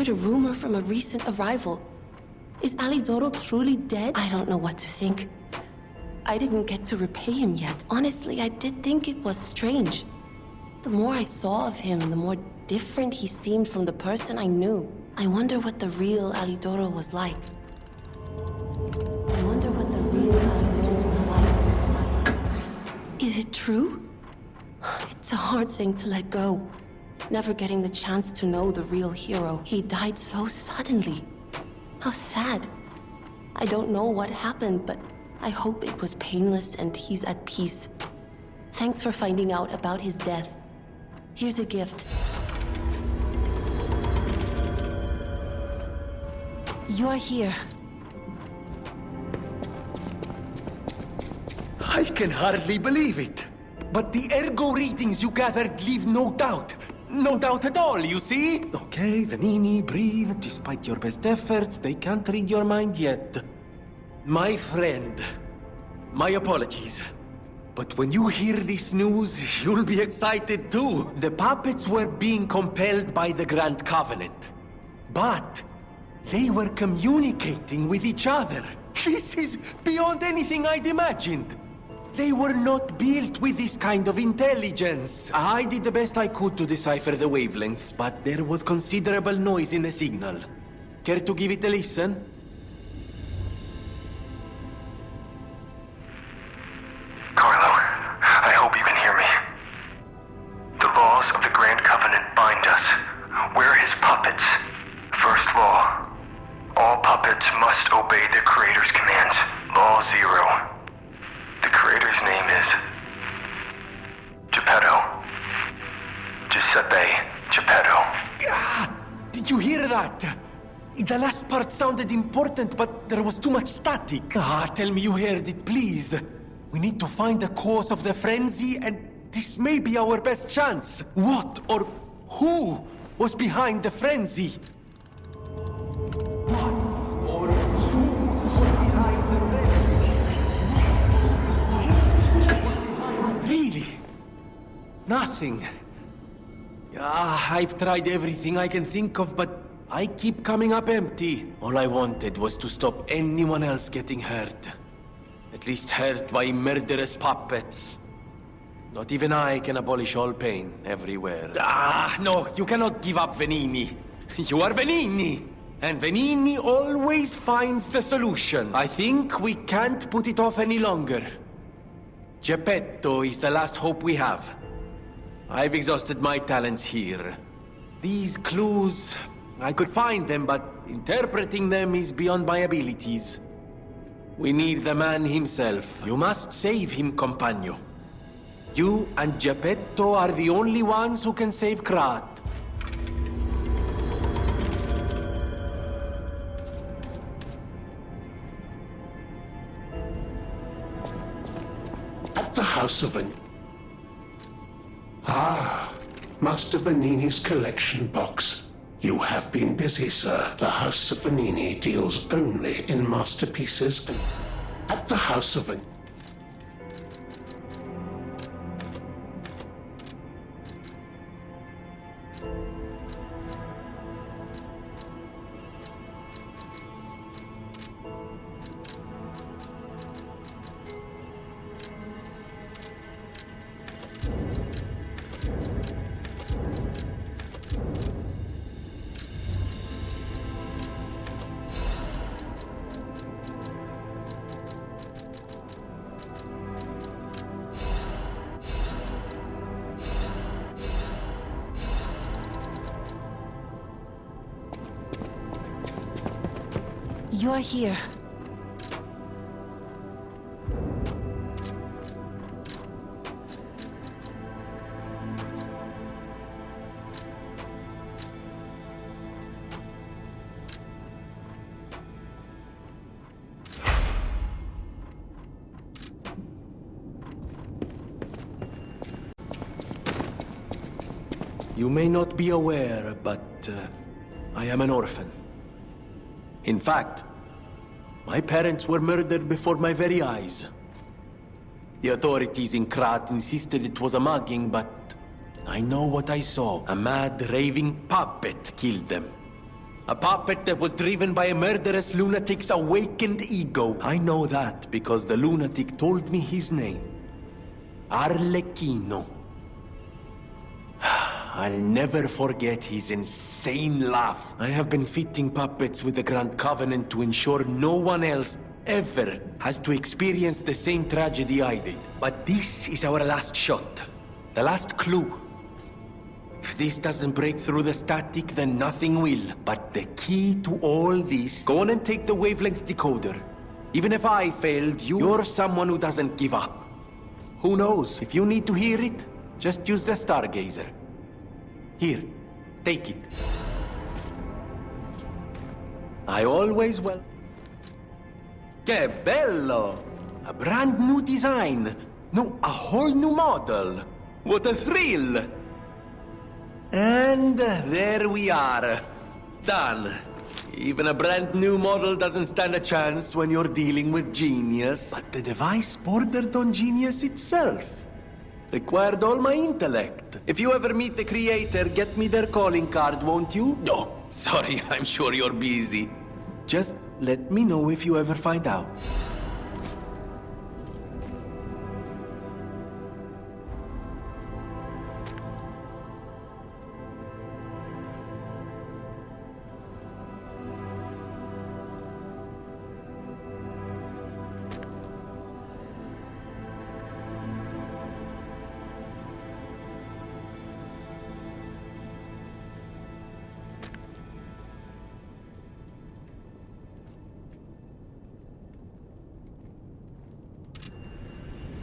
heard a rumor from a recent arrival. Is Alidoro truly dead? I don't know what to think. I didn't get to repay him yet. Honestly, I did think it was strange. The more I saw of him, the more different he seemed from the person I knew. I wonder what the real Alidoro was like. Is it true? It's a hard thing to let go. Never getting the chance to know the real hero. He died so suddenly. How sad. I don't know what happened, but I hope it was painless and he's at peace. Thanks for finding out about his death. Here's a gift. You're here. I can hardly believe it. But the ergo readings you gathered leave no doubt. No doubt at all, you see? Okay, Venini, breathe. Despite your best efforts, they can't read your mind yet. My friend, my apologies. But when you hear this news, you'll be excited too. The puppets were being compelled by the Grand Covenant. But they were communicating with each other. This is beyond anything I'd imagined. They were not built with this kind of intelligence. I did the best I could to decipher the wavelengths, but there was considerable noise in the signal. Care to give it a listen? Carlo, I hope you can hear me. The laws of the Grand Covenant bind us. We're his puppets. First law. All puppets must obey their creator's commands. Law 0. The creator's name is Geppetto. Giuseppe Geppetto. Ah, did you hear that? The last part sounded important, but there was too much static. Tell me you heard it, please. We need to find the cause of the frenzy, and this may be our best chance. What or who was behind the frenzy? Really? Nothing. I've tried everything I can think of, but I keep coming up empty. All I wanted was to stop anyone else getting hurt. At least hurt by murderous puppets. Not even I can abolish all pain everywhere. No, you cannot give up, Venini. You are Venini. And Venini always finds the solution. I think we can't put it off any longer. Geppetto is the last hope we have. I've exhausted my talents here. These clues, I could find them, but interpreting them is beyond my abilities. We need the man himself. You must save him, Compagno. You and Geppetto are the only ones who can save Krat. At the House of Master Venini's collection box. You have been busy, sir. The House of Venini deals only in masterpieces and... At the House of You're here. You may not be aware, but I am an orphan. In fact, my parents were murdered before my very eyes. The authorities in Krat insisted it was a mugging, but I know what I saw. A mad, raving puppet killed them. A puppet that was driven by a murderous lunatic's awakened ego. I know that because the lunatic told me his name. Arlecchino. I'll never forget his insane laugh. I have been fitting puppets with the Grand Covenant to ensure no one else ever has to experience the same tragedy I did. But this is our last shot. The last clue. If this doesn't break through the static, then nothing will. But the key to all this... Go on and take the wavelength decoder. Even if I failed, you're someone who doesn't give up. Who knows? If you need to hear it, just use the Stargazer. Here, take it. I always will. Que bello! A brand new design. No, a whole new model. What a thrill! And there we are. Done. Even a brand new model doesn't stand a chance when you're dealing with genius. But the device bordered on genius itself. Required all my intellect. If you ever meet the creator, get me their calling card, won't you? No, sorry, I'm sure you're busy. Just let me know if you ever find out.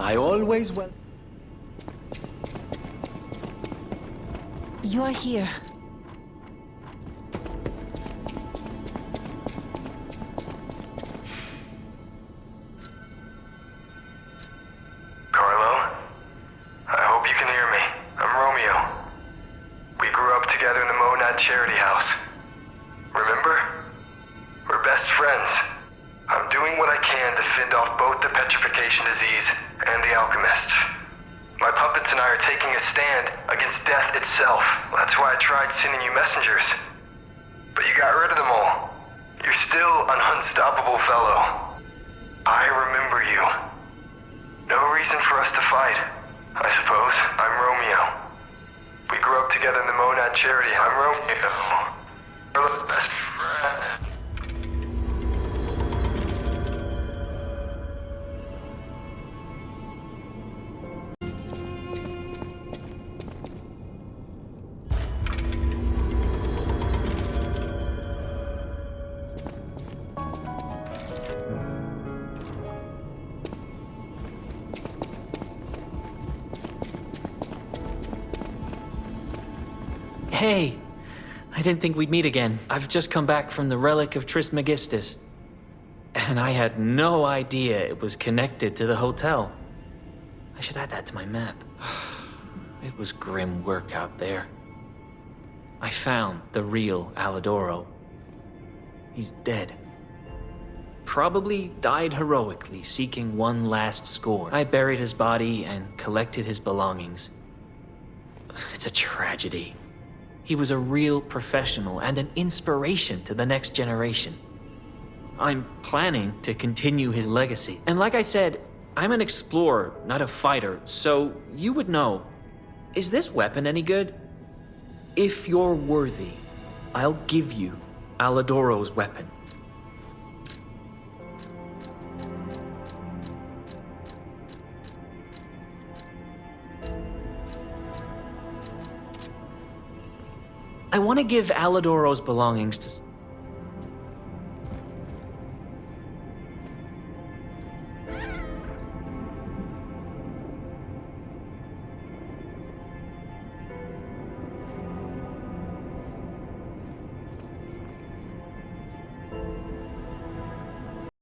I always will. You're here. Carlo? I hope you can hear me. I'm Romeo. We grew up together in the Monad Charity House. Remember? We're best friends. I'm doing what I can to fend off both the Petrification Disease and the Alchemists. My puppets and I are taking a stand against death itself. That's why I tried sending you messengers. But you got rid of them all. You're still an unstoppable fellow. I remember you. No reason for us to fight, I suppose. I'm Romeo. We grew up together in the Monad Charity. I'm Romeo. We're the best friends. Hey! I didn't think we'd meet again. I've just come back from the relic of Trismegistus. And I had no idea it was connected to the hotel. I should add that to my map. It was grim work out there. I found the real Alidoro. He's dead. Probably died heroically, seeking one last score. I buried his body and collected his belongings. It's a tragedy. He was a real professional and an inspiration to the next generation. I'm planning to continue his legacy. And like I said, I'm an explorer, not a fighter, so you would know. Is this weapon any good? If you're worthy, I'll give you Alidoro's weapon. I want to give Alidoro's belongings to...